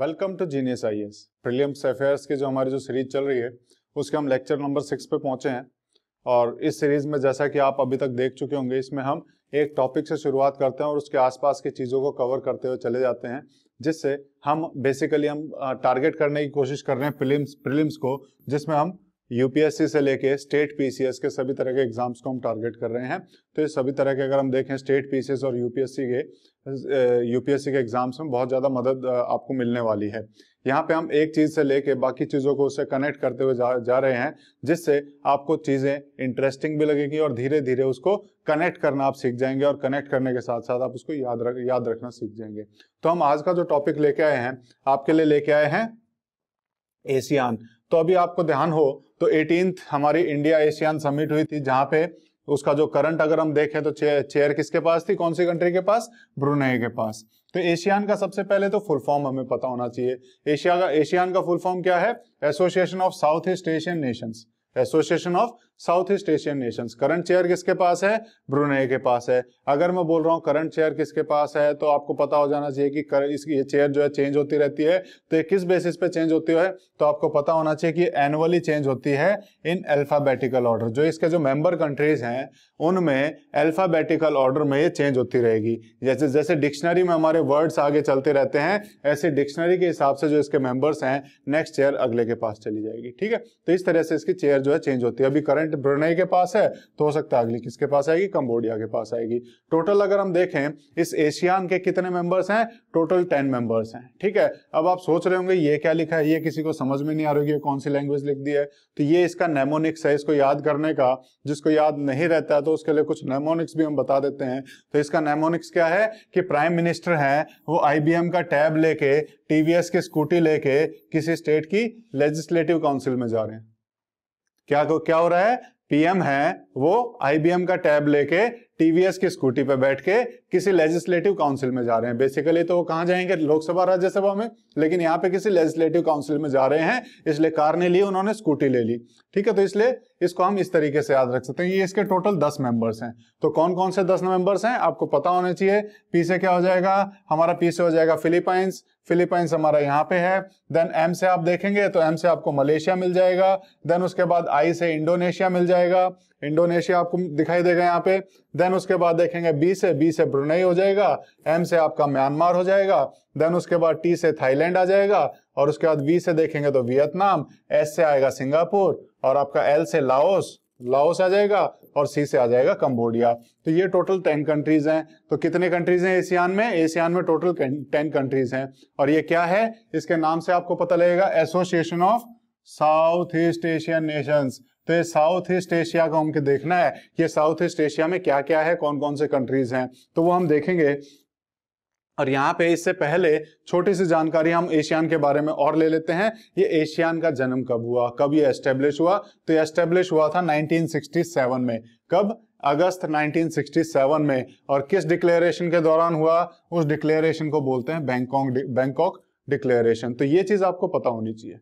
Welcome to genius IAS. Prelims affairs की जो हमारी जो सीरीज चल रही है उसके हम लेक्चर नंबर 6 पे पहुंचे हैं। और इस सीरीज में जैसा कि आप अभी तक देख चुके होंगे, इसमें हम एक टॉपिक से शुरुआत करते हैं और उसके आसपास की चीज़ों को कवर करते हुए चले जाते हैं, जिससे हम बेसिकली टारगेट करने की कोशिश कर रहे हैं प्रीलिम्स को, जिसमें हम यूपीएससी से लेके स्टेट पीसीएस के सभी तरह के एग्जाम्स को हम टारगेट कर रहे हैं। तो ये सभी तरह के अगर हम देखें स्टेट पीसीएस और यूपीएससी के एग्जाम्स में बहुत ज़्यादा मदद आपको मिलने वाली है। यहाँ पे हम एक चीज़ से लेके बाकी चीज़ों को उससे कनेक्ट करते हुए जा रहे हैं, जिससे आपको चीज़ें इंटरेस्टिंग भी लगेगी और धीरे धीरे उसको कनेक्ट करना आप सीख जाएंगे और कनेक्ट करने के साथ साथ आप उसको याद रखना सीख जाएंगे। तो हम आज का जो टॉपिक लेके आए हैं आपके लिए लेके आए हैं एशियान। तो अभी आपको ध्यान हो तो 18th हमारी इंडिया एशियान समिट हुई थी, जहां पे उसका जो करंट अगर हम देखें तो चेयर किसके पास थी, कौन सी कंट्री के पास, ब्रुनेई के पास। तो एशियान का सबसे पहले तो फुल फॉर्म हमें पता होना चाहिए। एशियान का फुल फॉर्म क्या है? Association of south east Asian Nations. Association of south east Asian Nations. Current chair किसके पास है? ब्रुनेई के पास है। अगर मैं बोल रहा हूँ करंट चेयर किसके पास है, तो आपको पता हो जाना चाहिए कि ये चेयर जो है चेंज होती रहती है। तो ये किस बेसिस पे चेंज होती है, तो आपको पता होना चाहिए कि एनुअली चेंज होती है इन अल्फाबेटिकल ऑर्डर। जो इसके जो मेंबर कंट्रीज हैं उनमें अल्फाबेटिकल ऑर्डर में ये चेंज होती रहेगी। जैसे जैसे डिक्शनरी में हमारे वर्ड्स आगे चलते रहते हैं, ऐसे डिक्शनरी के हिसाब से जो इसके मेंबर्स हैं नेक्स्ट चेयर अगले के पास चली जाएगी। ठीक है, तो इस तरह से इसकी चेयर जो है चेंज होती है। अभी करंट ब्रुनेई के पास है तो हो सकता है अगली किसके पास आएगी, कंबोडिया के पास आएगी। टोटल अगर हम देखें इस एशियान के कितने मेंबर्स हैं, टोटल 10 मेंबर्स हैं। ठीक है, अब आप सोच रहे होंगे ये क्या लिखा है, ये किसी को समझ में नहीं आ रही है, कौन सी लैंग्वेज लिख दी है। तो ये इसका नेमोनिक्स है, इसको याद करने का। जिसको याद नहीं रहता है तो उसके लिए कुछ नेमोनिक्स भी हम बता देते हैं। तो इसका नेमोनिक्स क्या है कि प्राइम मिनिस्टर है वो आईबीएम का टैब लेके, टीवीएस की स्कूटी लेके किसी स्टेट की लेजिस्लेटिव काउंसिल में जा रहे हैं। क्या हो रहा है? पीएम है वो आईबीएम का टैब लेके टीवीएस की स्कूटी पे बैठ के किसी लेजिस्लेटिव काउंसिल में जा रहे हैं। बेसिकली तो वो कहां जाएंगे, लोकसभा राज्यसभा में, लेकिन यहाँ पे किसी लेजिस्लेटिव काउंसिल में जा रहे हैं, इसलिए कार नहीं ली उन्होंने, स्कूटी ले ली। ठीक है, तो इसलिए इसको हम इस तरीके से याद रख सकते हैं। ये इसके टोटल 10 मेंबर्स हैं। तो कौन कौन से 10 मेंबर्स हैं आपको पता होने चाहिए। पी से क्या हो जाएगा हमारा, पी से हो जाएगा फिलीपाइंस हमारा यहाँ पे है। देन एम से आप देखेंगे तो एम से आपको मलेशिया मिल जाएगा। देन उसके बाद आई से इंडोनेशिया मिल जाएगा, इंडोनेशिया आपको दिखाई देगा यहाँ पे। देन उसके बाद देखेंगे बी से ब्रुनेई हो जाएगा। एम से आपका म्यांमार हो जाएगा। देन उसके बाद टी से थाईलैंड आ जाएगा। और उसके बाद वी से देखेंगे तो वियतनाम। एस से आएगा सिंगापुर। और आपका एल से लाओस आ जाएगा। और सी से आ जाएगा कंबोडिया। तो ये टोटल 10 कंट्रीज हैं। तो कितने कंट्रीज हैं एशियान में? एशियान में टोटल 10 कंट्रीज हैं। और ये क्या है, इसके नाम से आपको पता लगेगा, association of south east Asian Nations. तो ये साउथ ईस्ट एशिया को हमको देखना है, ये साउथ ईस्ट एशिया में क्या क्या है, कौन कौन से कंट्रीज हैं, तो वो हम देखेंगे। और यहाँ पे इससे पहले छोटी सी जानकारी हम एशियान के बारे में और ले लेते हैं। ये एशियान का जन्म कब हुआ, कब ये एस्टेब्लिश हुआ? तो ये एस्टेब्लिश हुआ था 1967 में। कब? अगस्त 1967 में। और किस डिक्लेरेशन के दौरान हुआ? उस डिक्लेरेशन को बोलते हैं बैंकॉक डिक्लेरेशन। तो ये चीज आपको पता होनी चाहिए।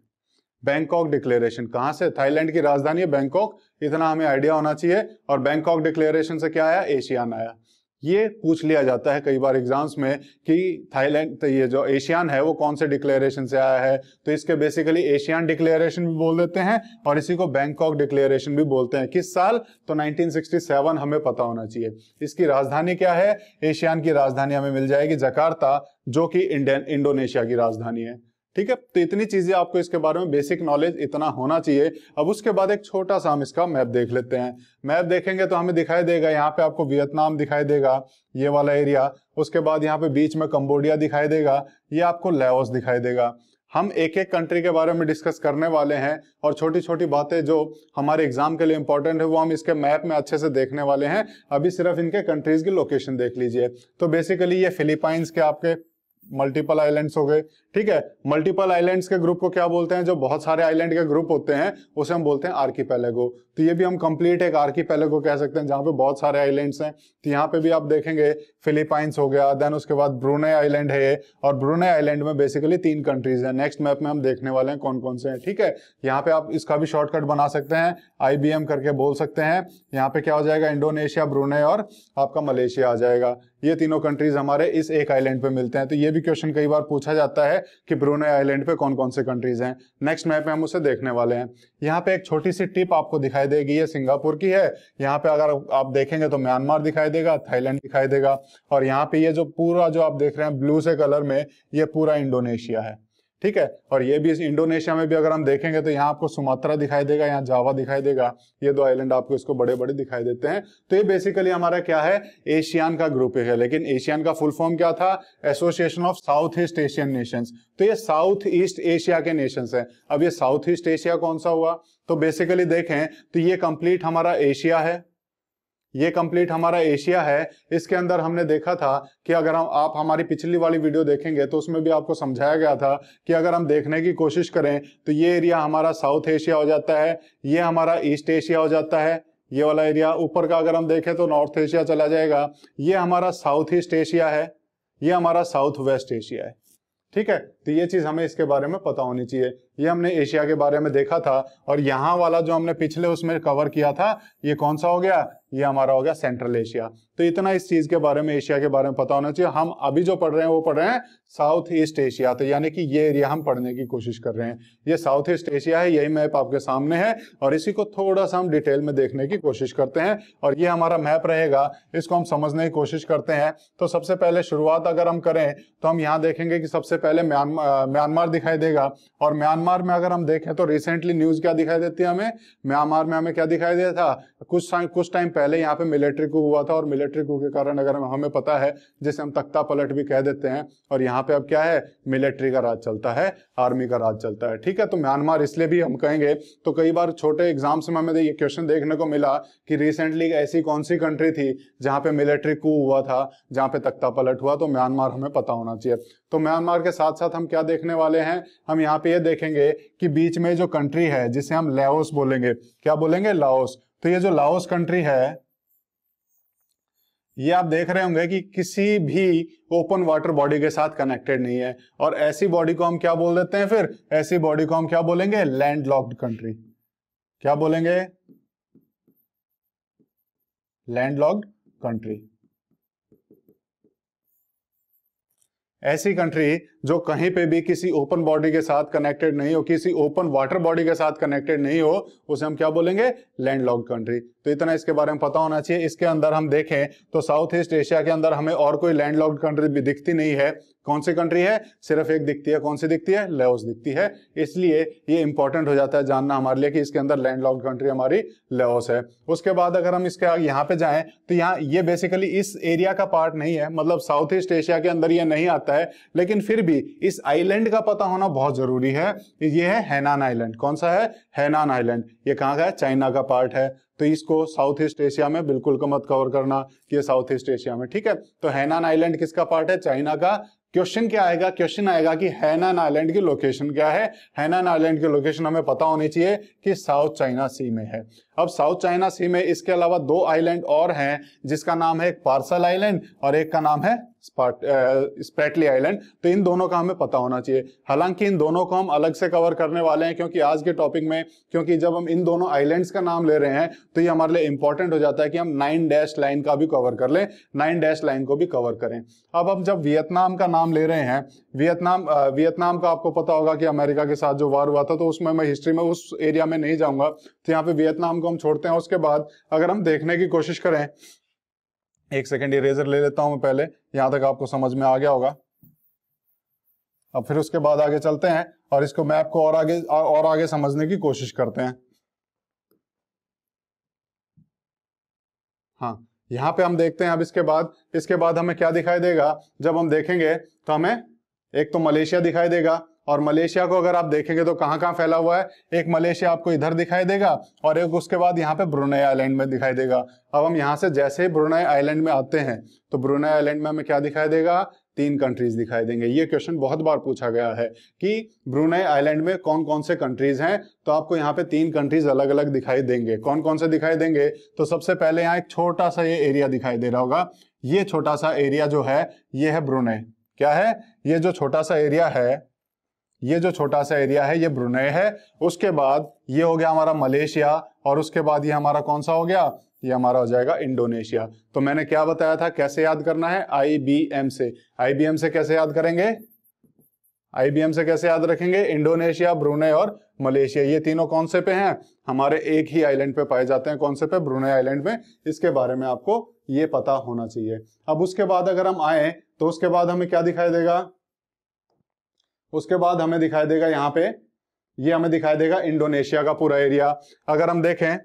बैंकॉक डिक्लेरेशन कहां से? थाईलैंड की राजधानी है बैंकॉक, इतना हमें आइडिया होना चाहिए। और बैंकॉक डिक्लेरेशन से क्या आया? एशियान आया। ये पूछ लिया जाता है कई बार एग्जाम्स में कि थाईलैंड, तो ये जो एशियान है वो कौन से डिक्लेरेशन से आया है। तो इसके बेसिकली एशियान डिक्लेरेशन भी बोल देते हैं और इसी को बैंकॉक डिक्लेरेशन भी बोलते हैं। किस साल? तो 1967 हमें पता होना चाहिए। इसकी राजधानी क्या है? एशियान की राजधानी हमें मिल जाएगी जकार्ता, जो कि इंडोनेशिया की राजधानी है। ठीक है, तो इतनी चीजें आपको इसके बारे में बेसिक नॉलेज इतना होना चाहिए। अब उसके बाद एक छोटा सा हम इसका मैप देख लेते हैं। मैप देखेंगे तो हमें दिखाई देगा, यहाँ पे आपको वियतनाम दिखाई देगा, ये वाला एरिया। उसके बाद यहाँ पे बीच में कंबोडिया दिखाई देगा, ये आपको लाओस दिखाई देगा। हम एक एक कंट्री के बारे में डिस्कस करने वाले हैं और छोटी छोटी बातें जो हमारे एग्जाम के लिए इंपॉर्टेंट है वो हम इसके मैप में अच्छे से देखने वाले हैं। अभी सिर्फ इनके कंट्रीज की लोकेशन देख लीजिए। तो बेसिकली ये फिलीपाइंस के आपके मल्टीपल आइलैंड्स हो गए। ठीक है, मल्टीपल आइलैंड्स के ग्रुप को क्या बोलते हैं? जो बहुत सारे आइलैंड के ग्रुप होते हैं उसे हम बोलते हैं आर्कीपेलागो। तो ये भी हम कंप्लीट एक आर्कीपेलागो कह सकते हैं, जहां पे बहुत सारे आइलैंड्स हैं। तो यहाँ पे भी आप देखेंगे फिलीपाइंस हो गया, देन उसके बाद ब्रुनेई आइलैंड है। और ब्रुनेई आइलैंड में बेसिकली 3 कंट्रीज हैं। नेक्स्ट मैप में हम देखने वाले हैं कौन कौन से हैं। ठीक है, यहाँ पे आप इसका भी शॉर्टकट बना सकते हैं, आईबीएम करके बोल सकते हैं। यहाँ पे क्या हो जाएगा? इंडोनेशिया, ब्रुनेई और आपका मलेशिया आ जाएगा। ये तीनों कंट्रीज हमारे इस एक आइलैंड पे मिलते हैं। तो ये भी क्वेश्चन कई बार पूछा जाता है कि ब्रुनेई आइलैंड पे कौन कौन से कंट्रीज हैं। नेक्स्ट मैप में हम उसे देखने वाले हैं। यहाँ पे एक छोटी सी टिप आपको दिखाई देगी, ये सिंगापुर की है। यहाँ पे अगर आप देखेंगे तो म्यांमार दिखाई देगा, थाईलैंड दिखाई देगा, और यहाँ पे ये जो पूरा जो आप देख रहे हैं ब्लू से कलर में, ये पूरा इंडोनेशिया है, ठीक है। और ये भी इंडोनेशिया में भी अगर हम देखेंगे तो यहाँ आपको सुमात्रा दिखाई देगा, यहाँ जावा दिखाई देगा। ये दो आइलैंड आपको इसको बड़े बड़े दिखाई देते हैं। तो ये बेसिकली हमारा क्या है, एशियान का ग्रुप है। लेकिन एशियान का फुल फॉर्म क्या था, association of south east Asian Nations. तो ये साउथ ईस्ट एशिया के नेशंस हैं। अब ये साउथ ईस्ट एशिया कौन सा हुआ, तो बेसिकली देखें तो ये कंप्लीट हमारा एशिया है, ये कंप्लीट हमारा एशिया है। इसके अंदर हमने देखा था कि अगर आप हमारी पिछली वाली वीडियो देखेंगे तो उसमें भी आपको समझाया गया था कि अगर हम देखने की कोशिश करें तो ये एरिया हमारा साउथ एशिया हो जाता है, ये हमारा ईस्ट एशिया हो जाता है, ये वाला एरिया ऊपर का अगर हम देखें तो नॉर्थ एशिया चला जाएगा, ये हमारा साउथ ईस्ट एशिया है, ये हमारा साउथ वेस्ट एशिया है, ठीक है। तो ये चीज हमें इसके बारे में पता होनी चाहिए। ये हमने एशिया के बारे में देखा था। और यहाँ वाला जो हमने पिछले उसमें कवर किया था, ये कौन सा हो गया, ये हमारा हो गया सेंट्रल एशिया। तो इतना इस चीज के बारे में, एशिया के बारे में पता होना चाहिए। हम अभी जो पढ़ रहे हैं वो पढ़ रहे हैं साउथ ईस्ट एशिया, तो यानी कि ये एरिया हम पढ़ने की कोशिश कर रहे हैं। ये साउथ ईस्ट एशिया है, यही मैप आपके सामने है, और इसी को थोड़ा सा हम डिटेल में देखने की कोशिश करते हैं। और ये हमारा मैप रहेगा, इसको हम समझने की कोशिश करते हैं। तो सबसे पहले शुरुआत अगर हम करें तो हम यहाँ देखेंगे कि सबसे पहले म्यांमार दिखाई देगा। और म्यांमार में अगर हम देखें तो रिसेंटली न्यूज क्या दिखाई देती है हमें, म्यांमार में हमें क्या दिखाई दिया था, कुछ टाइम पहले यहाँ पे मिलिट्री कू हुआ था, और मिलिट्री कू के कारण अगर हमें पता है, जिसे हम तख्ता पलट भी कह देते हैं, और यहाँ पे अब क्या है, मिलिट्री का राज चलता है, आर्मी का राज चलता है, ठीक है। तो म्यांमार इसलिए भी हम कहेंगे, तो कई बार छोटे एग्जाम्स में हमें ये क्वेश्चन देखने को मिला कि रिसेंटली ऐसी कौन सी कंट्री थी जहाँ पे मिलिट्री कू हुआ था, जहाँ पे तख्ता पलट हुआ, तो म्यांमार हमें पता होना चाहिए। तो म्यांमार के साथ साथ हम क्या देखने वाले हैं, हम यहाँ पे ये देखेंगे कि बीच में जो कंट्री है जिसे हम लाओस बोलेंगे, क्या बोलेंगे, लाओस। तो ये जो लाओस कंट्री है, ये आप देख रहे होंगे कि किसी भी ओपन वाटर बॉडी के साथ कनेक्टेड नहीं है। और ऐसी बॉडी को हम क्या बोल देते हैं, फिर ऐसी बॉडी को हम क्या बोलेंगे, लैंड लॉक्ड कंट्री। क्या बोलेंगे, लैंड लॉक्ड कंट्री। ऐसी कंट्री जो कहीं पे भी किसी ओपन बॉडी के साथ कनेक्टेड नहीं हो, किसी ओपन वाटर बॉडी के साथ कनेक्टेड नहीं हो, उसे हम क्या बोलेंगे, लैंड लॉक्ड कंट्री। तो इतना इसके बारे में पता होना चाहिए। इसके अंदर हम देखें तो साउथ ईस्ट एशिया के अंदर हमें और कोई लैंड लॉक्ड कंट्री भी दिखती नहीं है। कौन सी कंट्री है, सिर्फ एक दिखती है, कौन सी दिखती है, लाओस दिखती है। इसलिए ये इंपॉर्टेंट हो जाता है जानना हमारे लिए कि इसके अंदर लैंड लॉक्ड कंट्री हमारी लाओस है। उसके बाद अगर हम इसके यहाँ पे जाएं तो यहाँ ये बेसिकली इस एरिया का पार्ट नहीं है, मतलब साउथ ईस्ट एशिया के अंदर ये नहीं आता है, लेकिन फिर भी इस आइलैंड का पता होना बहुत जरूरी है। ये है हैनान आइलैंड। कौन सा है, हैनान आइलैंड। ये कहाँ का है, चाइना का पार्ट है। तो इसको साउथ ईस्ट एशिया में बिल्कुल मत कवर करना कि ये साउथ ईस्ट एशिया में, ठीक है। तो हैनान आइलैंड किसका पार्ट है, चाइना का। क्वेश्चन क्या आएगा, क्वेश्चन आएगा कि हैनान आइलैंड की लोकेशन क्या है। हैनान आइलैंड की लोकेशन हमें पता होनी चाहिए कि साउथ चाइना सी में है। अब साउथ चाइना सी में इसके अलावा दो आइलैंड और हैं, जिसका नाम है एक पार्सल आइलैंड और एक का नाम है स्प्रैटली आइलैंड। तो इन दोनों का हमें पता होना चाहिए। हालांकि इन दोनों को हम अलग से कवर करने वाले हैं, क्योंकि आज के टॉपिक में, क्योंकि जब हम इन दोनों आइलैंड्स का नाम ले रहे हैं तो ये हमारे लिए इंपॉर्टेंट हो जाता है कि हम 9 डैश लाइन का भी कवर कर लें, 9 डैश लाइन को भी कवर करें। अब हम जब वियतनाम का नाम ले रहे हैं, वियतनाम का आपको पता होगा कि अमेरिका के साथ जो वार हुआ था, तो उसमें मैं हिस्ट्री में उस एरिया में नहीं जाऊंगा, तो यहाँ पे वियतनाम को हम छोड़ते हैं। उसके बाद अगर हम देखने की कोशिश करें, एक सेकेंड इरेजर ले लेता हूं मैं पहले, यहां तक आपको समझ में आ गया होगा। अब फिर उसके बाद आगे चलते हैं और इसको मैप को और आगे समझने की कोशिश करते हैं। हाँ, यहां पे हम देखते हैं। अब इसके बाद हमें क्या दिखाई देगा, जब हम देखेंगे तो हमें एक तो मलेशिया दिखाई देगा, और मलेशिया को अगर आप देखेंगे तो कहां कहां फैला हुआ है, एक मलेशिया आपको इधर दिखाई देगा और एक उसके बाद यहाँ पे ब्रुनेई आइलैंड में दिखाई देगा। अब हम यहाँ से जैसे ही ब्रुनेई आइलैंड में आते हैं तो ब्रुनेई आइलैंड में हमें क्या दिखाई देगा, 3 कंट्रीज दिखाई देंगे। ये क्वेश्चन बहुत बार पूछा गया है कि ब्रुनेई आइलैंड में कौन कौन से कंट्रीज हैं, तो आपको यहाँ पे 3 कंट्रीज अलग अलग दिखाई देंगे। कौन कौन से दिखाई देंगे, तो सबसे पहले यहाँ एक छोटा सा ये एरिया दिखाई दे रहा होगा। ये छोटा सा एरिया जो है ये है ब्रुनेई। क्या है, ये जो छोटा सा एरिया है, ये जो छोटा सा एरिया है ये ब्रुनेई है। उसके बाद ये हो गया हमारा मलेशिया, और उसके बाद ये हमारा कौन सा हो गया, ये हमारा हो जाएगा इंडोनेशिया। तो मैंने क्या बताया था, कैसे याद करना है, IBM से। IBM से कैसे याद करेंगे, IBM से कैसे याद रखेंगे, इंडोनेशिया, ब्रुनेई और मलेशिया, ये तीनों कौन से पे हैं, हमारे एक ही आइलैंड पे पाए जाते हैं। कौन से पे, ब्रुनेई आइलैंड में। इसके बारे में आपको ये पता होना चाहिए। अब उसके बाद अगर हम आए तो उसके बाद हमें क्या दिखाई देगा, उसके बाद हमें दिखाई देगा यहाँ पे, ये हमें दिखाई देगा इंडोनेशिया का पूरा एरिया। अगर हम देखें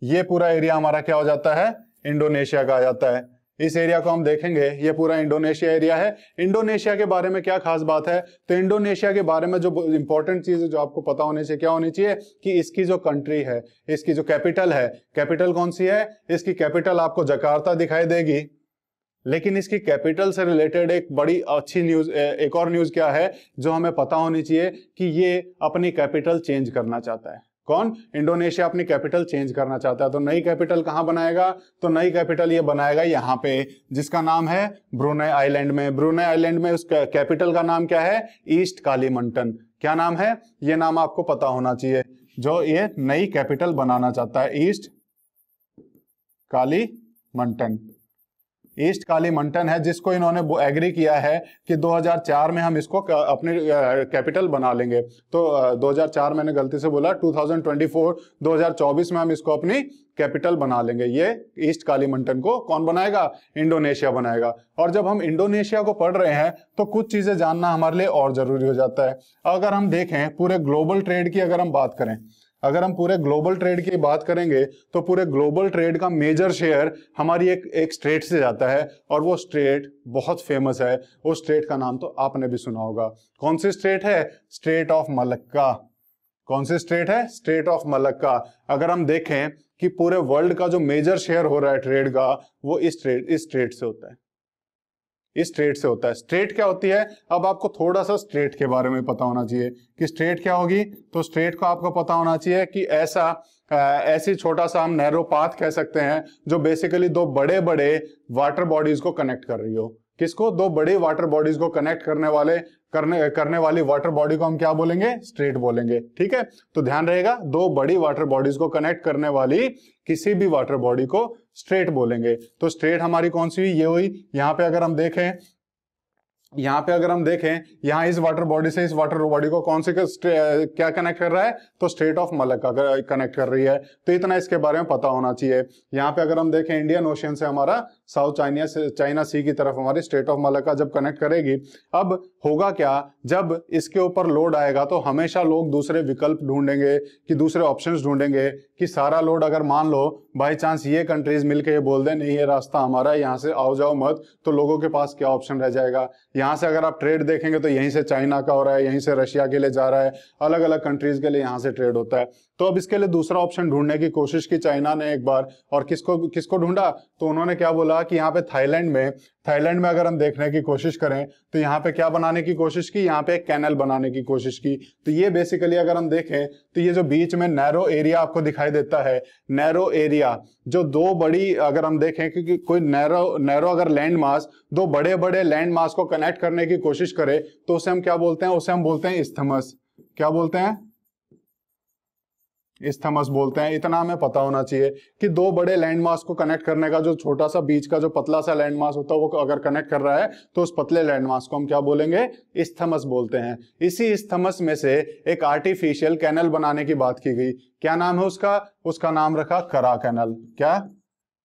ये पूरा एरिया हमारा क्या हो जाता है, इंडोनेशिया का आ जाता है। इस एरिया को हम देखेंगे, ये पूरा इंडोनेशिया एरिया है। इंडोनेशिया के बारे में क्या खास बात है, तो इंडोनेशिया के बारे में जो इंपॉर्टेंट चीज है जो आपको पता होनी चाहिए, क्या होनी चाहिए कि इसकी जो कंट्री है, इसकी जो कैपिटल है, कैपिटल कौन सी है, इसकी कैपिटल आपको जकार्ता दिखाई देगी। लेकिन इसकी कैपिटल से रिलेटेड एक बड़ी अच्छी न्यूज, एक और न्यूज क्या है जो हमें पता होनी चाहिए, कि ये अपनी कैपिटल चेंज करना चाहता है। कौन, इंडोनेशिया अपनी कैपिटल चेंज करना चाहता है। तो नई कैपिटल कहां बनाएगा, तो नई कैपिटल ये बनाएगा यहाँ पे, जिसका नाम है ब्रुनेई आइलैंड में। ब्रुनेई आइलैंड में उस कैपिटल का नाम क्या है, ईस्ट कालीमंटन। क्या नाम है, ये नाम आपको पता होना चाहिए, जो ये नई कैपिटल बनाना चाहता है, ईस्ट कालीमंटन। ईस्ट कालीमंटन है, जिसको इन्होंने एग्री किया है कि 2004 में हम इसको अपने कैपिटल बना लेंगे। तो 2004 मैंने गलती से बोला, 2024 में हम इसको अपनी कैपिटल बना लेंगे। ये ईस्ट कालीमंटन को कौन बनाएगा, इंडोनेशिया बनाएगा। और जब हम इंडोनेशिया को पढ़ रहे हैं तो कुछ चीजें जानना हमारे लिए और जरूरी हो जाता है। अगर हम देखें पूरे ग्लोबल ट्रेड की अगर हम बात करें, अगर हम पूरे ग्लोबल ट्रेड की बात करेंगे तो पूरे ग्लोबल ट्रेड का मेजर शेयर हमारी एक स्टेट से जाता है, और वो स्टेट बहुत फेमस है। उस स्टेट का नाम तो आपने भी सुना होगा। कौन सी स्टेट है, स्टेट ऑफ मलक्का। कौन सी स्टेट है, स्टेट ऑफ मलक्का। अगर हम देखें कि पूरे वर्ल्ड का जो मेजर शेयर हो रहा है ट्रेड का, वो इस स्टेट से होता है, इस स्टेट से होता है। स्टेट क्या होती है, अब आपको थोड़ा सा स्टेट के बारे में पता होना चाहिए कि स्टेट क्या होगी। तो स्टेट को आपको पता होना चाहिए कि ऐसी छोटा सा हम नैरो पाथ कह सकते हैं, जो बेसिकली दो बड़े बड़े वाटर बॉडीज को कनेक्ट कर रही हो। किसको, दो बड़ी वाटर बॉडीज को कनेक्ट करने वाली वाटर बॉडी को हम क्या बोलेंगे, स्ट्रेट बोलेंगे। ठीक है, तो ध्यान रहेगा, दो बड़ी वाटर बॉडीज को कनेक्ट करने वाली किसी भी वाटर बॉडी को स्ट्रेट बोलेंगे। तो स्ट्रेट हमारी कौन सी हुई, ये हुई। यहाँ पे अगर हम देखें, यहाँ इस वाटर बॉडी से इस वाटर बॉडी को कौन से क्या कनेक्ट कर रहा है, तो स्टेट ऑफ मलक्का कनेक्ट कर रही है। तो इतना इसके बारे में पता होना चाहिए। यहाँ पे अगर हम देखें, इंडियन ओशियन से हमारा साउथ चाइना सी की तरफ हमारी स्टेट ऑफ मलक्का जब कनेक्ट करेगी, अब होगा क्या, जब इसके ऊपर लोड आएगा तो हमेशा लोग दूसरे विकल्प ढूंढेंगे, कि दूसरे ऑप्शंस ढूंढेंगे, कि सारा लोड अगर मान लो बाई चांस ये कंट्रीज मिलके ये बोल दें नहीं ये रास्ता हमारा है, यहाँ से आओ जाओ मत, तो लोगों के पास क्या ऑप्शन रह जाएगा। यहाँ से अगर आप ट्रेड देखेंगे तो यहीं से चाइना का हो रहा है, यहीं से रशिया के लिए जा रहा है, अलग अलग कंट्रीज के लिए यहाँ से ट्रेड होता है। तो अब इसके लिए दूसरा ऑप्शन ढूंढने की कोशिश की चाइना ने एक बार, और किसको ढूंढा, तो उन्होंने क्या बोला कि यहाँ पे थाईलैंड में अगर हम देखने की कोशिश करें तो यहाँ पे क्या बनाने की कोशिश की, यहाँ पे एक कैनल बनाने की कोशिश की। तो ये बेसिकली अगर हम देखें तो ये जो बीच में नैरो एरिया आपको दिखाई देता है, नैरो एरिया जो दो बड़ी, अगर हम देखें कि कोई नैरो अगर लैंड मास दो बड़े बड़े लैंड मास को कनेक्ट करने की कोशिश करे तो उसे हम क्या बोलते हैं, उसे हम बोलते हैं इस्थमस। क्या बोलते हैं, इस्थमस बोलते हैं। इतना हमें पता होना चाहिए कि दो बड़े लैंड मास को कनेक्ट करने का जो छोटा सा बीच का जो पतला सा लैंड मास होता है वो अगर कनेक्ट कर रहा है तो उस पतले लैंड मास को हम क्या बोलेंगे, इस्थमस बोलते हैं। इसी इस्थमस में से एक आर्टिफिशियल कैनल बनाने की बात की गई। क्या नाम है उसका, उसका नाम रखा करा कैनल। क्या,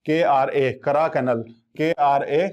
KRA, करा कैनल, KRA,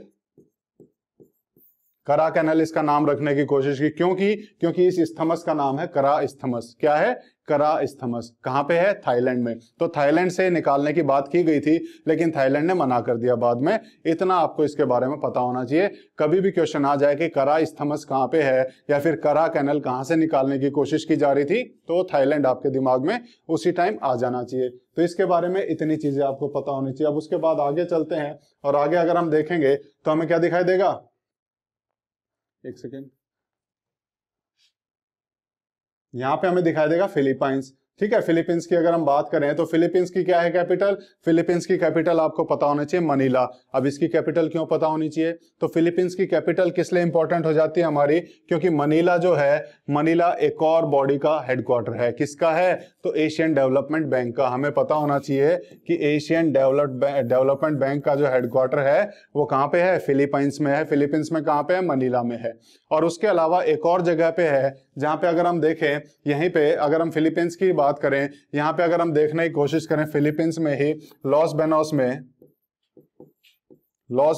करा कैनल इसका नाम रखने की कोशिश की। क्योंकि इस इस्थमस का नाम है करा इस्थमस। क्या है, करा इस्थमस। कहां पे है, थाईलैंड में। तो थाईलैंड से निकालने की बात की गई थी लेकिन थाईलैंड ने मना कर दिया बाद में। इतना आपको इसके बारे में पता होना चाहिए। कभी भी क्वेश्चन आ जाए कि करा इस्थमस कहां पे है या फिर करा कैनल कहां से निकालने की कोशिश की जा रही थी, तो थाईलैंड आपके दिमाग में उसी टाइम आ जाना चाहिए। तो इसके बारे में इतनी चीजें आपको पता होनी चाहिए। अब उसके बाद आगे चलते हैं, और आगे अगर हम देखेंगे तो हमें क्या दिखाई देगा, एक सेकेंड, यहां पे हमें दिखाई देगा फिलीपाइंस। ठीक है। फिलीपींस की अगर हम बात करें तो फिलीपींस की क्या है कैपिटल? फिलीपींस की कैपिटल आपको पता होना चाहिए मनीला। अब इसकी कैपिटल क्यों पता होनी चाहिए? तो फिलीपींस की कैपिटल किस लिए इंपॉर्टेंट हो जाती है हमारी? क्योंकि मनीला जो है, मनीला एक और बॉडी का हेडक्वार्टर है। किसका है? तो एशियन डेवलपमेंट बैंक का। हमें पता होना चाहिए कि एशियन डेवलपमेंट बैंक का जो हेडक्वार्टर है वो कहाँ पे है? फिलीपींस में है। फिलीपींस में कहाँ पे है? मनीला में है। और उसके अलावा एक और जगह पे है जहां पे अगर हम देखें, यहीं पे अगर हम फिलीपींस की बात करें, यहां पे अगर हम देखने की कोशिश करें, फिलीपींस में ही लॉस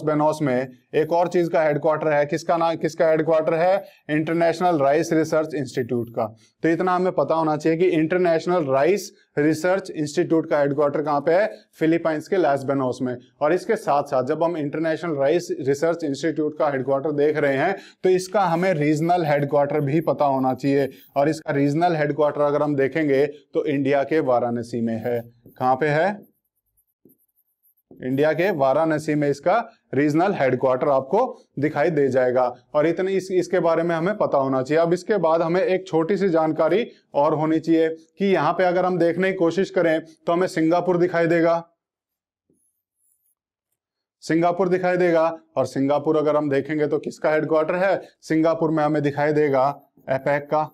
बेनोस में एक और चीज का हेडक्वार्टर है। किसका हेडक्वार्टर है? इंटरनेशनल राइस रिसर्च इंस्टीट्यूट का। तो इतना हमें पता होना चाहिए कि इंटरनेशनल राइस रिसर्च इंस्टीट्यूट का हेडक्वार्टर कहां पे है? फिलीपींस के लॉस बेनोस में। और इसके साथ साथ जब हम इंटरनेशनल राइस रिसर्च इंस्टीट्यूट का हेडक्वार्टर देख रहे हैं तो इसका हमें रीजनल हेडक्वार्टर भी पता होना चाहिए। और इसका रीजनल हेडक्वार्टर अगर हम देखेंगे तो इंडिया के वाराणसी में है। कहां पे है? इंडिया के वाराणसी में इसका रीजनल हेडक्वार्टर आपको दिखाई दे जाएगा। और इतनी इसके बारे में हमें पता होना चाहिए। अब इसके बाद हमें एक छोटी सी जानकारी और होनी चाहिए कि यहां पे अगर हम देखने की कोशिश करें तो हमें सिंगापुर दिखाई देगा, सिंगापुर दिखाई देगा। और सिंगापुर अगर हम देखेंगे तो किसका हेडक्वार्टर है? सिंगापुर में हमें दिखाई देगा एपेक का।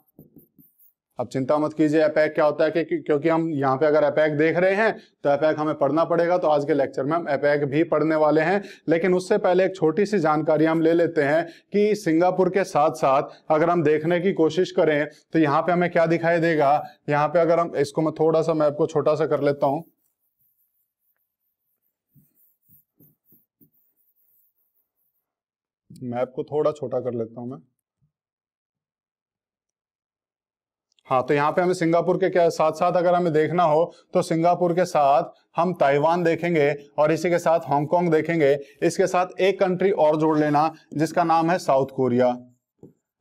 अब चिंता मत कीजिए एपेक क्या होता है, क्योंकि हम यहाँ पे अगर एपेक देख रहे हैं तो एपेक हमें पढ़ना पड़ेगा। तो आज के लेक्चर में हम एपेक भी पढ़ने वाले हैं। लेकिन उससे पहले एक छोटी सी जानकारी हम ले लेते हैं कि सिंगापुर के साथ साथ अगर हम देखने की कोशिश करें तो यहाँ पे हमें क्या दिखाई देगा? यहाँ पे अगर हम इसको, मैं थोड़ा सा मैप को छोटा सा कर लेता हूं, मैप को थोड़ा छोटा कर लेता हूं मैं। हाँ, तो यहाँ पे हमें सिंगापुर के क्या साथ साथ अगर हमें देखना हो तो सिंगापुर के साथ हम ताइवान देखेंगे और इसी के साथ हांगकांग देखेंगे। इसके साथ एक कंट्री और जोड़ लेना जिसका नाम है साउथ कोरिया।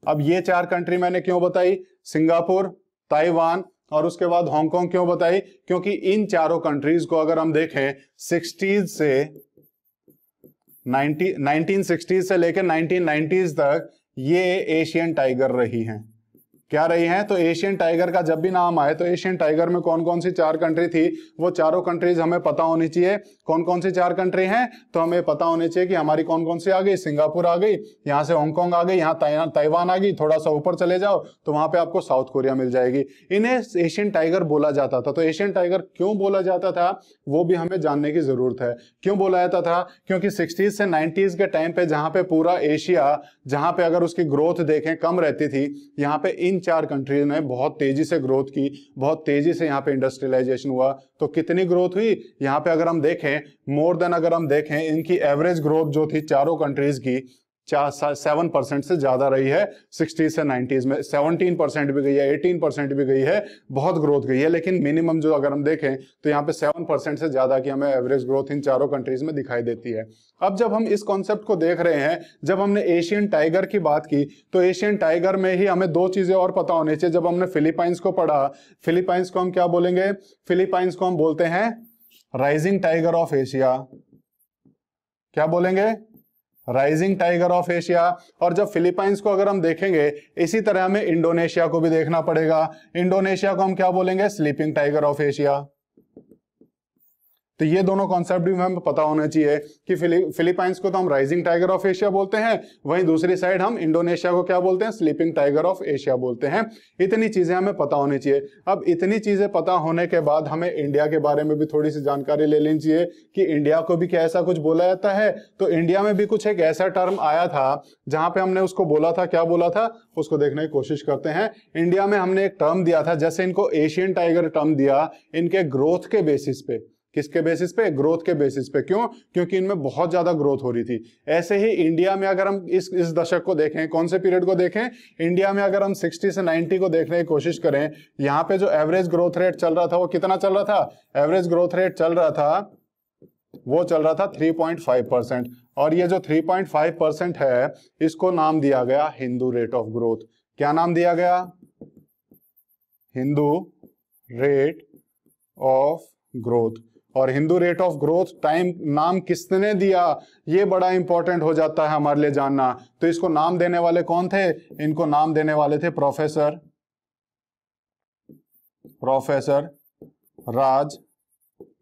अब ये 4 कंट्री मैंने क्यों बताई? सिंगापुर, ताइवान और उसके बाद हांगकांग क्यों बताई? क्योंकि इन चारों कंट्रीज को अगर हम देखें 1960 से लेकर 1990s तक ये एशियन टाइगर रही हैं। क्या रही हैं? तो एशियन टाइगर का जब भी नाम आए तो एशियन टाइगर में कौन कौन सी 4 कंट्री थी वो चारों कंट्रीज हमें पता होनी चाहिए। कौन कौन सी 4 कंट्री हैं? तो हमें पता होनी चाहिए कि हमारी कौन कौन सी आ गई। सिंगापुर आ गई, यहाँ से हांगकांग आ गई, यहाँ ताइवान आ गई, थोड़ा सा ऊपर चले जाओ तो वहां पे आपको साउथ कोरिया मिल जाएगी। इन्हें एशियन टाइगर बोला जाता था। तो एशियन टाइगर क्यों बोला जाता था वो भी हमें जानने की जरूरत है। क्यों बोला जाता था? क्योंकि 60s से 90s के टाइम पे जहां पे पूरा एशिया, जहां पे अगर उसकी ग्रोथ देखें कम रहती थी, यहाँ पे इन 4 कंट्रीज ने बहुत तेजी से ग्रोथ की, बहुत तेजी से यहाँ पे इंडस्ट्रियलाइजेशन हुआ। तो कितनी ग्रोथ हुई यहाँ पे अगर हम देखें, मोर देन अगर हम देखें इनकी एवरेज ग्रोथ जो थी चारों कंट्रीज की 7% से ज्यादा रही है। 60 से 90s में 17% भी गई है, 18% भी गई है, बहुत ग्रोथ गई है। लेकिन मिनिमम जो अगर हम देखें तो यहाँ पे 7% से ज्यादा की हमें एवरेज ग्रोथ इन चारों कंट्रीज में दिखाई देती है। अब जब हम इस कॉन्सेप्ट को देख रहे हैं, जब हमने एशियन टाइगर की बात की तो एशियन टाइगर में ही हमें 2 चीजें और पता होनी चाहिए। जब हमने फिलीपाइंस को पढ़ा, फिलीपाइंस को हम क्या बोलेंगे? फिलीपाइंस को हम बोलते हैं राइजिंग टाइगर ऑफ एशिया। क्या बोलेंगे? Rising tiger of Asia. और जब फिलीपाइंस को अगर हम देखेंगे, इसी तरह हमें इंडोनेशिया को भी देखना पड़ेगा। इंडोनेशिया को हम क्या बोलेंगे? Sleeping tiger of Asia. तो ये दोनों कॉन्सेप्ट भी हमें पता होना चाहिए कि फिलीपाइंस को तो हम राइजिंग टाइगर ऑफ एशिया बोलते हैं, वहीं दूसरी साइड हम इंडोनेशिया को क्या बोलते हैं? स्लीपिंग टाइगर ऑफ एशिया बोलते हैं। इतनी चीजें हमें पता होनी चाहिए। अब इतनी चीजें पता होने के बाद हमें इंडिया के बारे में भी थोड़ी सी जानकारी ले लेनी चाहिए कि इंडिया को भी क्या ऐसा कुछ बोला जाता है। तो इंडिया में भी कुछ एक ऐसा टर्म आया था जहां पे हमने उसको बोला था, क्या बोला था उसको देखने की कोशिश करते हैं। इंडिया में हमने एक टर्म दिया था, जैसे इनको एशियन टाइगर टर्म दिया इनके ग्रोथ के बेसिस पे। किसके बेसिस पे? ग्रोथ के बेसिस पे। क्यों? क्योंकि इनमें बहुत ज्यादा ग्रोथ हो रही थी। ऐसे ही इंडिया में अगर हम इस दशक को देखें, कौन से पीरियड को देखें, इंडिया में अगर हम 60 से 90 को देखने की कोशिश करें, यहाँ पे जो एवरेज ग्रोथ रेट चल रहा था वो कितना चल रहा था? एवरेज ग्रोथ रेट चल रहा था, वो चल रहा था 3.5%। और ये जो 3.5% है इसको नाम दिया गया हिंदू रेट ऑफ ग्रोथ। क्या नाम दिया गया? Hindu rate of growth. और Hindu rate of growth time नाम किसने दिया, ये बड़ा इंपॉर्टेंट हो जाता है हमारे लिए जानना। तो इसको नाम देने वाले कौन थे? इनको नाम देने वाले थे प्रोफेसर प्रोफेसर राज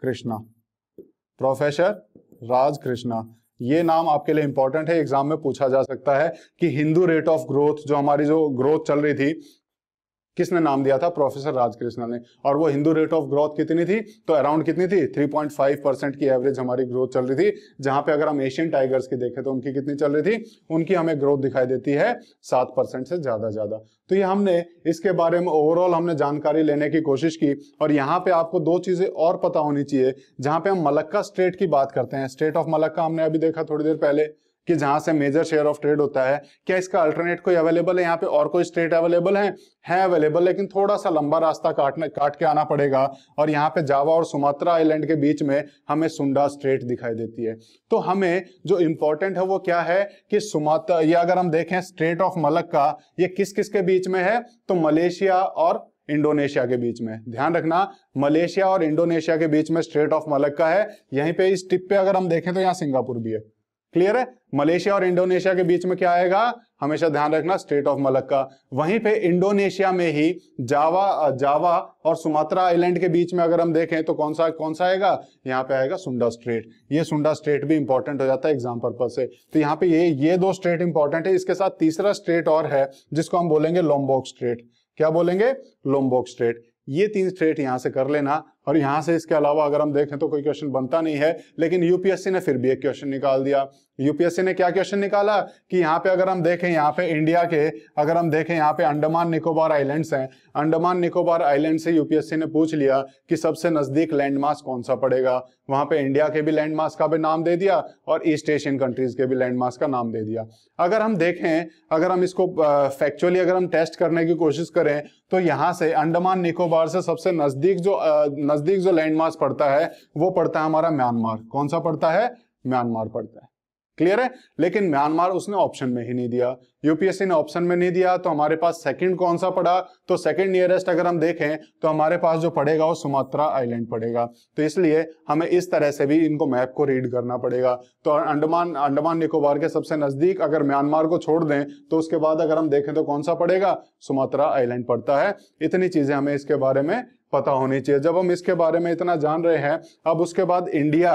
कृष्णा, प्रोफेसर राज कृष्णा। ये नाम आपके लिए इंपॉर्टेंट है, एग्जाम में पूछा जा सकता है कि हिंदू रेट ऑफ ग्रोथ, जो हमारी जो ग्रोथ चल रही थी, किसने नाम दिया था? प्रोफेसर राजकृष्णा ने। और वो हिंदू रेट ऑफ ग्रोथ कितनी थी? तो अराउंड कितनी थी? 3.5% की एवरेज हमारी ग्रोथ चल रही थी। जहां पे अगर हम एशियन टाइगर्स की देखें तो उनकी कितनी चल रही थी? उनकी हमें ग्रोथ दिखाई देती है 7% से ज्यादा। तो ये हमने इसके बारे में ओवरऑल हमने जानकारी लेने की कोशिश की। और यहाँ पे आपको दो चीजें और पता होनी चाहिए। जहां पे हम मलक्का स्ट्रेट की बात करते हैं, स्ट्रेट ऑफ मलक्का हमने अभी देखा थोड़ी देर पहले कि जहां से मेजर शेयर ऑफ ट्रेड होता है, क्या इसका अल्टरनेट कोई अवेलेबल है? यहाँ पे और कोई स्ट्रेट अवेलेबल है अवेलेबल, लेकिन थोड़ा सा लंबा रास्ता काट के आना पड़ेगा। और यहाँ पे जावा और सुमात्रा आइलैंड के बीच में हमें सुंडा स्ट्रेट दिखाई देती है। तो हमें जो इंपॉर्टेंट है वो क्या है कि सुमात्रा, ये अगर हम देखें स्ट्रेट ऑफ मलक्का, ये किस किस के बीच में है? तो मलेशिया और इंडोनेशिया के बीच में। ध्यान रखना, मलेशिया और इंडोनेशिया के बीच में स्ट्रेट ऑफ मलक्का है। यहीं पे इस टिप पे अगर हम देखें तो यहाँ सिंगापुर भी है। क्लियर है? मलेशिया और इंडोनेशिया के बीच में क्या आएगा? हमेशा ध्यान रखना, स्ट्रेट ऑफ मलक्का। वहीं पे इंडोनेशिया में ही जावा और सुमात्रा आइलैंड के बीच में अगर हम देखें तो कौन सा आएगा? यहाँ पे आएगा सुंडा स्ट्रेट। ये सुंडा स्ट्रेट भी इंपॉर्टेंट हो जाता है एग्जाम पर्पज से। तो यहाँ पे ये दो स्ट्रेट इंपॉर्टेंट है। इसके साथ तीसरा स्ट्रेट और है जिसको हम बोलेंगे लोम्बोक स्ट्रेट। क्या बोलेंगे? Lombok straight. ये 3 स्ट्रेट यहां से कर लेना। और यहां से इसके अलावा अगर हम देखें तो कोई क्वेश्चन बनता नहीं है, लेकिन यूपीएससी ने फिर भी एक क्वेश्चन निकाल दिया। यूपीएससी ने क्या क्वेश्चन निकाला कि यहाँ पे अगर हम देखें, यहाँ पे इंडिया के अगर हम देखें, यहाँ पे अंडमान निकोबार आइलैंड्स हैं। अंडमान निकोबार आइलैंड से यूपीएससी ने पूछ लिया कि सबसे नजदीक लैंडमास कौन सा पड़ेगा। वहां पे इंडिया के भी लैंडमास का भी नाम दे दिया और ईस्ट एशियन कंट्रीज के भी लैंडमास का नाम दे दिया। अगर हम देखें, अगर हम इसको फैक्चुअली अगर हम टेस्ट करने की कोशिश करें तो यहाँ से अंडमान निकोबार से सबसे नजदीक जो लैंडमास पड़ता है वो पड़ता है हमारा म्यांमार। कौन सा पड़ता है? म्यांमार पड़ता है। क्लियर है? लेकिन म्यांमार उसने ऑप्शन में ही नहीं दिया, यूपीएससी ने ऑप्शन में नहीं दिया। तो हमारे पास सेकंड कौन सा पड़ा? तो सेकंड नियरेस्ट अगर हम देखें तो हमारे पास जो पड़ेगा वो सुमात्रा आइलैंड पड़ेगा। तो इसलिए हमें इस तरह से भी इनको मैप को रीड करना पड़ेगा। तो अंडमान निकोबार के सबसे नजदीक अगर म्यांमार को छोड़ दें तो उसके बाद अगर हम देखें तो कौन सा पड़ेगा? सुमात्रा आइलैंड पड़ता है। इतनी चीजें हमें इसके बारे में पता होनी चाहिए। जब हम इसके बारे में इतना जान रहे हैं, अब उसके बाद इंडिया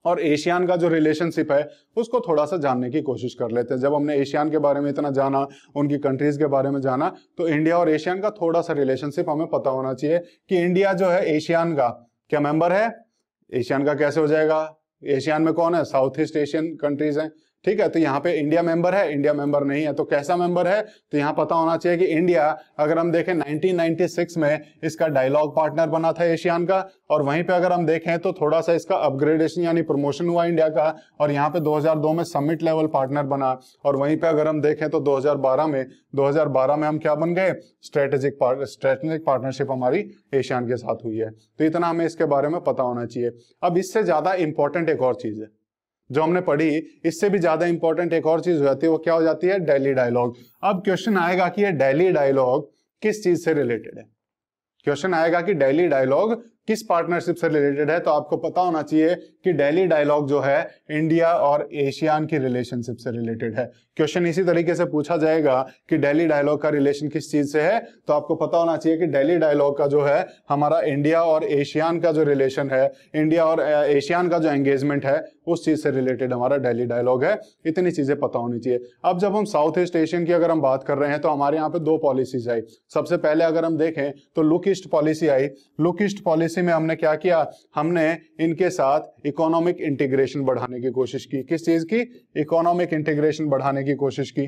और एशियान का जो रिलेशनशिप है उसको थोड़ा सा जानने की कोशिश कर लेते हैं। जब हमने एशियान के बारे में इतना जाना, उनकी कंट्रीज के बारे में जाना, तो इंडिया और एशियान का थोड़ा सा रिलेशनशिप हमें पता होना चाहिए कि इंडिया जो है एशियान का क्या मेंबर है? एशियान का कैसे हो जाएगा? एशियान में कौन है? साउथ ईस्ट एशियन कंट्रीज हैं। ठीक है, तो यहाँ पे इंडिया मेंबर है? इंडिया मेंबर नहीं है। तो कैसा मेंबर है? तो यहाँ पता होना चाहिए कि इंडिया, अगर हम देखें 1996 में इसका डायलॉग पार्टनर बना था एशियान का। और वहीं पे अगर हम देखें तो थोड़ा सा इसका अपग्रेडेशन यानी प्रमोशन हुआ इंडिया का, और यहाँ पे 2002 में समिट लेवल पार्टनर बना। और वहीं पे अगर हम देखें तो 2012 में हम क्या बन गए? स्ट्रेटेजिक पार्टनरशिप हमारी एशियान के साथ हुई है। तो इतना हमें इसके बारे में पता होना चाहिए। अब इससे ज्यादा इंपॉर्टेंट एक और चीज है जो हमने पढ़ी, इससे भी ज्यादा इंपॉर्टेंट एक और चीज हो जाती है। वो क्या हो जाती है? दिल्ली डायलॉग। अब क्वेश्चन आएगा कि ये दिल्ली डायलॉग किस चीज से रिलेटेड है। क्वेश्चन आएगा कि दिल्ली डायलॉग किस पार्टनरशिप से रिलेटेड है। तो आपको पता होना चाहिए कि दिल्ली डायलॉग जो है इंडिया और एशियान की रिलेशनशिप से रिलेटेड है। क्वेश्चन इसी तरीके से पूछा जाएगा कि दिल्ली डायलॉग का रिलेशन किस चीज से है। तो आपको पता होना चाहिए कि दिल्ली डायलॉग का जो है हमारा इंडिया और एशियान का जो रिलेशन है, इंडिया और एशियान का जो एंगेजमेंट है, उस चीज से रिलेटेड हमारा दिल्ली डायलॉग है। इतनी चीजें पता होनी चाहिए। अब जब हम साउथ ईस्ट एशियन की अगर हम बात कर रहे हैं तो हमारे यहाँ पे 2 पॉलिसीज आई। सबसे पहले अगर हम देखें तो लुक ईस्ट पॉलिसी आई। लुक ईस्ट पॉलिसी में हमने क्या किया? हमने इनके साथ इकोनॉमिक इंटीग्रेशन बढ़ाने की कोशिश की। किस चीज की? इकोनॉमिक इंटीग्रेशन बढ़ाने की कोशिश की।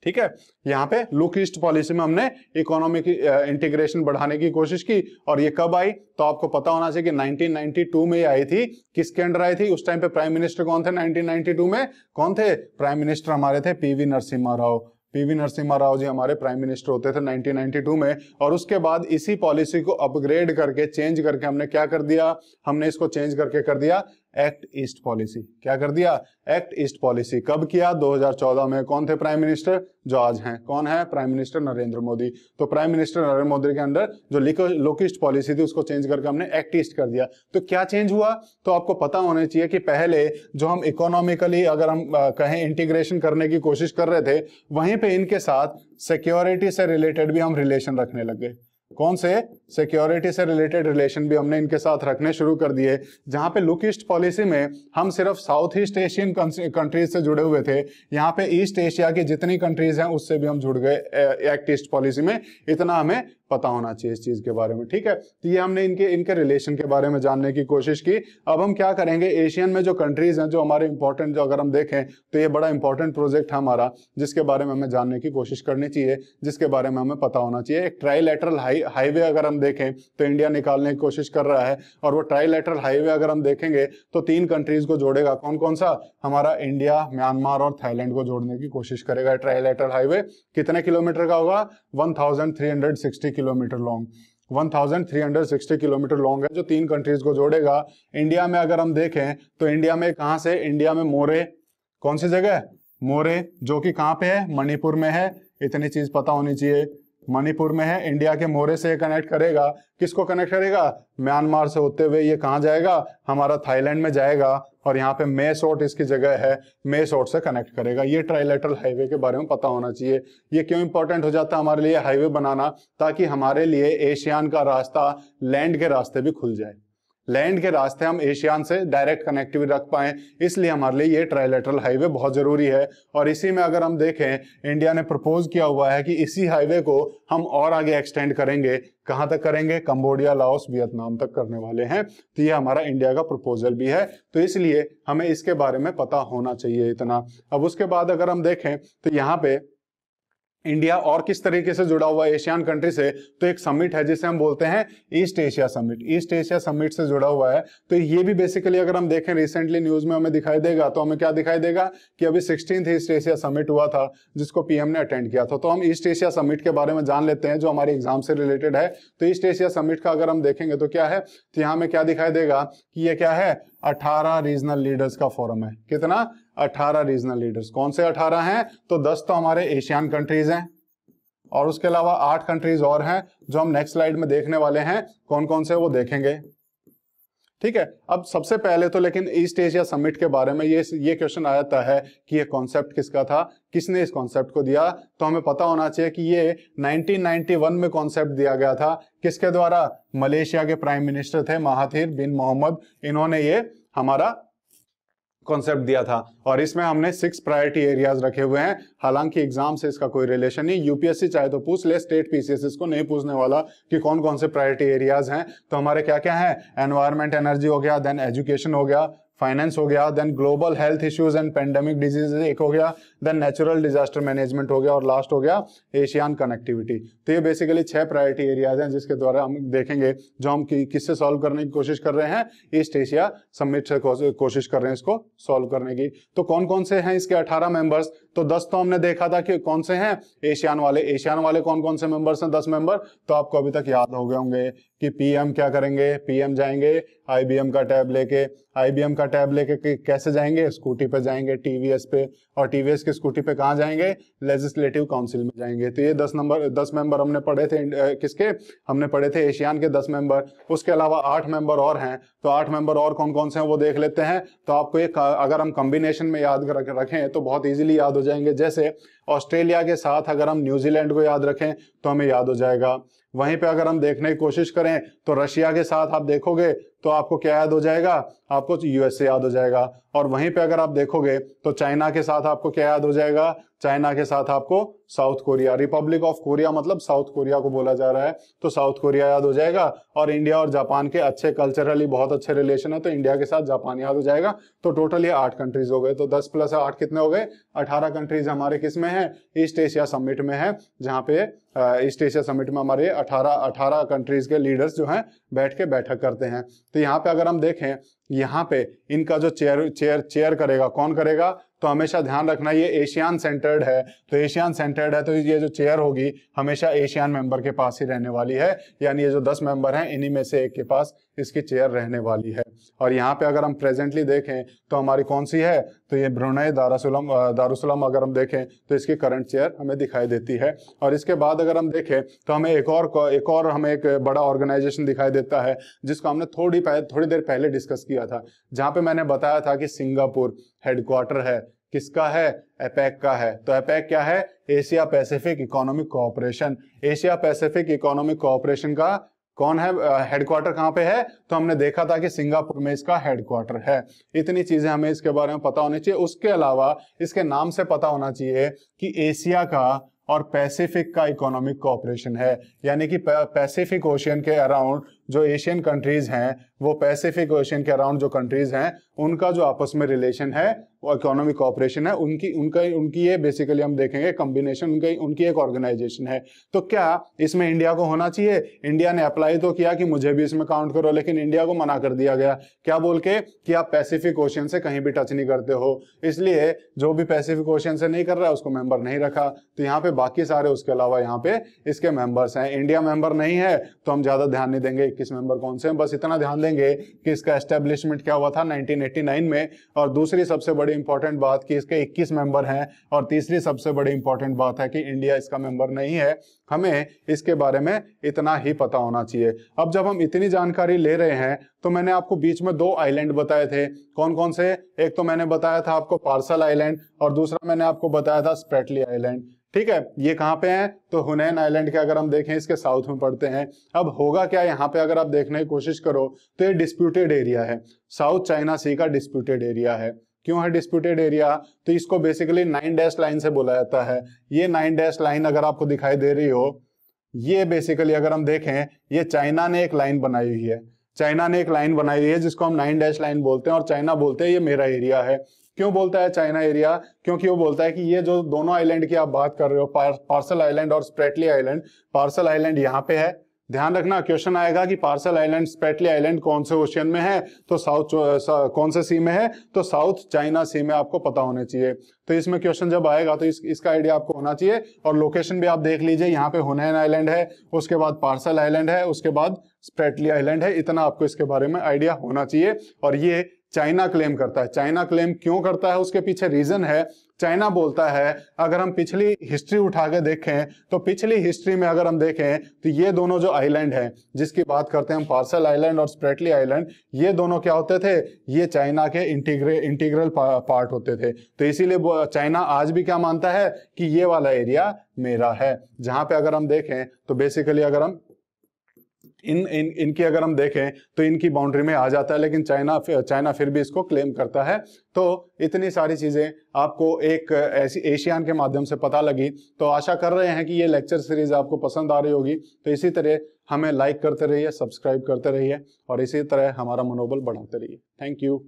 ठीक है, यहाँ पे लुक ईस्ट पॉलिसी में हमने इकोनॉमिक इंटीग्रेशन बढ़ाने की कोशिश की। और ये कब आई? तो आपको पता होना चाहिए कि 1992 में आई थी। किसके अंडर आई थी? उस टाइम पे प्राइम मिनिस्टर कौन थे? 1992 में कौन थे प्राइम मिनिस्टर? हमारे थे पीवी नरसिम्हा राव। पीवी नरसिम्हा राव जी हमारे प्राइम मिनिस्टर होते थे 1992 में। और उसके बाद इसी पॉलिसी को अपग्रेड करके, चेंज करके हमने क्या कर दिया? हमने इसको चेंज करके कर दिया एक्ट ईस्ट पॉलिसी। क्या कर दिया? Act east policy. कब किया? 2014 में। कौन थे प्राइम मिनिस्टर? जो आज हैं। कौन है? Prime minister Narendra Modi. तो प्राइम मिनिस्टर नरेंद्र मोदी के अंडर जो लोक ईस्ट पॉलिसी थी उसको चेंज करके हमने एक्ट ईस्ट कर दिया। तो क्या चेंज हुआ? तो आपको पता होना चाहिए कि पहले जो हम इकोनॉमिकली अगर हम कहें इंटीग्रेशन करने की कोशिश कर रहे थे, वहीं पे इनके साथ सिक्योरिटी से रिलेटेड भी हम रिलेशन रखने लग गए। कौन से? सिक्योरिटी से रिलेटेड रिलेशन भी हमने इनके साथ रखने शुरू कर दिए। जहां पे लुक ईस्ट पॉलिसी में हम सिर्फ साउथ ईस्ट एशियन कंट्रीज से जुड़े हुए थे, यहाँ पे ईस्ट एशिया की जितनी कंट्रीज हैं उससे भी हम जुड़ गए एक्ट ईस्ट पॉलिसी में। इतना हमें पता होना चाहिए इस चीज के बारे में, ठीक है। तो ये हमने इनके रिलेशन के बारे में जानने की कोशिश की। अब हम क्या करेंगे, एशियन में जो कंट्रीज हैं जो हमारे इंपॉर्टेंट, जो अगर हम देखें तो ये बड़ा इंपॉर्टेंट प्रोजेक्ट है हमारा, जिसके बारे में हमें जानने की कोशिश करनी चाहिए, जिसके बारे में हमें पता होना चाहिए। एक ट्राइलैटरल हाईवे अगर हम देखें तो इंडिया निकालने की कोशिश कर रहा है, और वो ट्राइलैटरल हाईवे अगर हम देखेंगे तो 3 कंट्रीज को जोड़ेगा। कौन कौन सा? हमारा इंडिया, म्यांमार और थाईलैंड को जोड़ने की कोशिश करेगा। ट्राइलैटरल हाईवे कितने किलोमीटर का होगा? 1360 किलोमीटर लॉन्ग। 1360 किलोमीटर लॉन्ग है, जो 3 कंट्रीज को जोड़ेगा। इंडिया में अगर हम देखें तो इंडिया में कहां से? इंडिया में मोरे, कौन सी जगह? मोरे, जो कि कहां पे है? मणिपुर में है। इतनी चीज पता होनी चाहिए, मणिपुर में है। इंडिया के मोरे से कनेक्ट करेगा। किसको कनेक्ट करेगा? म्यांमार से होते हुए ये कहां जाएगा? हमारा थाईलैंड में जाएगा, और यहाँ पे मेसोट इसकी जगह है, मेसोट से कनेक्ट करेगा। ये ट्राइलैटरल हाईवे के बारे में पता होना चाहिए। ये क्यों इंपॉर्टेंट हो जाता है हमारे लिए हाईवे बनाना? ताकि हमारे लिए एशियान का रास्ता, लैंड के रास्ते भी खुल जाए। लैंड के रास्ते हम एशियान से डायरेक्ट कनेक्टिविटी रख पाए, इसलिए हमारे लिए ये ट्राइलैटरल हाईवे बहुत जरूरी है। और इसी में अगर हम देखें, इंडिया ने प्रपोज किया हुआ है कि इसी हाईवे को हम और आगे एक्सटेंड करेंगे। कहां तक करेंगे? कंबोडिया, लाओस, वियतनाम तक करने वाले हैं। तो ये हमारा इंडिया का प्रपोजल भी है, तो इसलिए हमें इसके बारे में पता होना चाहिए इतना। अब उसके बाद अगर हम देखें तो यहाँ पे इंडिया और किस तरीके से जुड़ा हुआ है एशियन कंट्री से, तो एक समिट है जिसे हम बोलते हैं east Asia summit. East Asia summit से जुड़ा हुआ है। तो ये भी बेसिकली अगर हम देखें रिसेंटली न्यूज में हमें दिखाई देगा, तो हमें क्या दिखाई देगा कि अभी 16th ईस्ट एशिया समिट हुआ था, जिसको पीएम ने अटेंड किया था। तो हम ईस्ट एशिया समिट के बारे में जान लेते हैं, जो हमारे एग्जाम से रिलेटेड है। तो ईस्ट एशिया समिट का अगर हम देखेंगे तो क्या है, तो यहाँ में क्या दिखाई देगा कि ये क्या है? 18 रीजनल लीडर्स का फोरम है। कितना? 18 रीजनल लीडर्स। कौन से 18 हैं? तो 10 तो हमारे एशियन कंट्रीज हैं, और उसके अलावा 8 कंट्रीज और हैं जो हम नेक्स्ट स्लाइड में देखने वाले हैं। कौन कौन से वो देखेंगे, ठीक है। अब सबसे पहले तो लेकिन ईस्ट एशिया समिट के बारे में ये क्वेश्चन आ जाता है कि ये कॉन्सेप्ट किसका था, किसने इस कॉन्सेप्ट को दिया। तो हमें पता होना चाहिए कि ये 1991 में कॉन्सेप्ट दिया गया था। किसके द्वारा? मलेशिया के प्राइम मिनिस्टर थे महाथिर बिन मोहम्मद, इन्होंने ये हमारा कॉन्सेप्ट दिया था। और इसमें हमने 6 प्रायोरिटी एरियाज रखे हुए हैं। हालांकि एग्जाम से इसका कोई रिलेशन नहीं, यूपीएससी चाहे तो पूछ ले, स्टेट पीसीएस इसको नहीं पूछने वाला कि कौन कौन से प्रायोरिटी एरियाज हैं। तो हमारे क्या क्या है? एनवायरमेंट, एनर्जी हो गया, देन एजुकेशन हो गया, फाइनेंस हो गया, then global health issues and pandemic diseases एक हो गया, देन नेचुरल डिजास्टर मैनेजमेंट हो गया, और लास्ट हो गया एशियन कनेक्टिविटी। तो ये बेसिकली 6 प्रायोरिटी एरियाज हैं जिसके द्वारा हम देखेंगे, जो हम किससे सॉल्व करने की कोशिश कर रहे हैं? ईस्ट एशिया समिट से कोशिश कर रहे हैं इसको सॉल्व करने की। तो कौन कौन से हैं इसके 18 मेंबर्स? तो 10 तो हमने देखा था कि कौन से हैं, एशियन वाले। एशियन वाले कौन कौन से मेंबर्स हैं? 10 मेंबर। तो आपको अभी तक याद हो गए होंगे कि पीएम क्या करेंगे, पीएम जाएंगे आईबीएम का टैब लेके। आईबीएम का टैब लेके कैसे जाएंगे? स्कूटी पे जाएंगे, टीवीएस पे, और टीवीएस की स्कूटी पे कहाँ जाएंगे? लेजिस्लेटिव काउंसिल में जाएंगे। तो ये 10 मेंबर हमने पढ़े थे। किसके? हमने पढ़े थे एशियन के 10 मेंबर। उसके अलावा 8 मेंबर और हैं। तो 8 मेंबर और कौन कौन से हैं वो देख लेते हैं। तो आपको एक अगर हम कॉम्बिनेशन में याद रखें तो बहुत इजीली याद हो जाएंगे। जैसे ऑस्ट्रेलिया के साथ अगर हम न्यूजीलैंड को याद रखें तो हमें याद हो जाएगा। वहीं पे अगर हम देखने की कोशिश करें तो रशिया के साथ आप देखोगे तो आपको क्या याद हो जाएगा? आपको यूएसए याद हो जाएगा। और वहीं पे अगर आप देखोगे तो चाइना के साथ आपको क्या याद हो जाएगा? चाइना के साथ आपको south Korea, Republic of Korea मतलब साउथ कोरिया को बोला जा रहा है, तो साउथ कोरिया याद हो जाएगा। और इंडिया और जापान के अच्छे कल्चरली बहुत अच्छे रिलेशन है, तो इंडिया के साथ जापान याद हो जाएगा। तो टोटल ये 8 कंट्रीज हो गए। तो 10 + 8 कितने हो गए? 18 कंट्रीज हमारे किस में है? ईस्ट एशिया समिट में है, जहाँ पे ईस्ट एशिया समिट में हमारे 18 कंट्रीज के लीडर्स जो हैं बैठ के बैठक करते हैं। तो यहाँ पे अगर हम देखें, यहाँ पे इनका जो चेयर करेगा, कौन करेगा? तो हमेशा ध्यान रखना ये एशियन सेंटर्ड है। तो एशियन सेंटर्ड है तो ये जो चेयर होगी हमेशा एशियन मेंबर के पास ही रहने वाली है, यानी ये जो 10 मेंबर हैं इन्हीं में से एक के पास इसकी चेयर रहने वाली है। और यहाँ पे अगर हम प्रेजेंटली देखें तो हमारी कौन सी है, तो ये ब्रुनेई दारुसलाम अगर हम देखें तो इसकी करंट चेयर हमें दिखाई देती है। और इसके बाद अगर हम देखें तो हमें एक और हमें एक बड़ा ऑर्गेनाइजेशन दिखाई देता है जिसको हमने थोड़ी देर पहले डिस्कस किया था, जहाँ पे मैंने बताया था कि सिंगापुर हेडक्वार्टर है, किसका है, एपेक का है। तो एपेक क्या है, Asia Pacific economic cooperation. Asia Pacific economic cooperation का कौन है, हेडक्वार्टर कहाँ पे है, तो हमने देखा था कि सिंगापुर में इसका हेडक्वार्टर है। इतनी चीजें हमें इसके बारे में पता होनी चाहिए। उसके अलावा इसके नाम से पता होना चाहिए कि एशिया का और पैसिफिक का इकोनॉमिक कोऑपरेशन है, यानी कि पैसिफिक ओशियन के अराउंड जो एशियन कंट्रीज हैं, वो पैसिफिक ओशियन के अराउंड जो कंट्रीज हैं उनका जो आपस में रिलेशन है वो इकोनॉमिक कोऑपरेशन है। उनकी ये बेसिकली हम देखेंगे कॉम्बिनेशन, उनकी एक ऑर्गेनाइजेशन है। तो क्या इसमें इंडिया को होना चाहिए? इंडिया ने अप्लाई तो किया कि मुझे भी इसमें काउंट करो, लेकिन इंडिया को मना कर दिया गया, क्या बोल के कि आप पैसिफिक ओशियन से कहीं भी टच नहीं करते हो, इसलिए जो भी पैसिफिक ओशियन से नहीं कर रहा है उसको मेंबर नहीं रखा। तो यहाँ पे बाकी सारे उसके अलावा यहाँ पे इसके मेंबर्स हैं। इंडिया मेंबर नहीं है तो हम ज्यादा ध्यान नहीं देंगे 21 मेंबर कौन से हैं, बस इतना ध्यान देंगे कि इसका एस्टेब्लिशमेंट क्या हुआ था 1989 में। और दूसरी सबसे बड़ी इंपॉर्टेंट बात कि इसके 21 मेंबर हैं, और तीसरी सबसे बड़ी इंपॉर्टेंट बात है कि इंडिया इसका मेंबर नहीं है। हमें इसके बारे में इतना ही पता होना चाहिए। अब जब हम इतनी जानकारी ले रहे हैं तो मैंने आपको बीच में 2 आइलैंड बताए थे, कौन कौन से, एक तो मैंने बताया था आपको पार्सल आइलैंड और दूसरा मैंने आपको बताया था स्प्रेटली आइलैंड। ठीक है, ये कहाँ पे हैं, तो हुनैन आइलैंड के अगर हम देखें इसके साउथ में पड़ते हैं। अब होगा क्या, यहाँ पे अगर आप देखने की कोशिश करो तो ये डिस्प्यूटेड एरिया है, साउथ चाइना सी का डिस्प्यूटेड एरिया है। क्यों है डिस्प्यूटेड एरिया, तो इसको बेसिकली 9 डैश लाइन से बोला जाता है। ये 9 डैश लाइन अगर आपको दिखाई दे रही हो, ये बेसिकली अगर हम देखें ये चाइना ने एक लाइन बनाई हुई है, चाइना ने एक लाइन बनाई हुई है जिसको हम 9 डैश लाइन बोलते हैं, और चाइना बोलते हैं ये मेरा एरिया है। क्यों बोलता है चाइना एरिया, क्योंकि वो बोलता है कि ये जो दोनों आइलैंड की आप बात कर रहे हो, पार्सल आइलैंड और स्प्रेटली आइलैंड, पार्सल आइलैंड यहाँ पे है। ध्यान रखना क्वेश्चन आएगा कि पार्सल आइलैंड स्प्रेटली आइलैंड कौन से ओशियन में है, तो कौन से सी में है, तो साउथ चाइना सी में आपको पता होने चाहिए। तो इसमें क्वेश्चन जब आएगा तो इसका आइडिया आपको होना चाहिए। और लोकेशन भी आप देख लीजिए, यहाँ पे हुनैन आइलैंड है, उसके बाद पार्सल आइलैंड है, उसके बाद स्प्रेटली आइलैंड है। इतना आपको इसके बारे में आइडिया होना चाहिए। और ये चाइना क्लेम करता है। चाइना क्लेम क्यों करता है, उसके पीछे रीजन है। चाइना बोलता है, अगर हम पिछली हिस्ट्री उठा के देखें तो पिछली हिस्ट्री में अगर हम देखें तो ये दोनों जो आइलैंड हैं जिसकी बात करते हैं हम, पार्सल आइलैंड और स्प्रेटली आइलैंड, ये दोनों क्या होते थे, ये चाइना के इंटीग्रल पार्ट होते थे। तो इसीलिए चाइना आज भी क्या मानता है कि ये वाला एरिया मेरा है। जहां पे अगर हम देखें तो बेसिकली अगर हम इनकी अगर हम देखें तो इनकी बाउंड्री में आ जाता है, लेकिन चाइना फिर भी इसको क्लेम करता है। तो इतनी सारी चीजें आपको एक ऐसी एशियान के माध्यम से पता लगी। तो आशा कर रहे हैं कि ये लेक्चर सीरीज आपको पसंद आ रही होगी। तो इसी तरह हमें लाइक करते रहिए, सब्सक्राइब करते रहिए और इसी तरह हमारा मनोबल बढ़ाते रहिए। Thank you.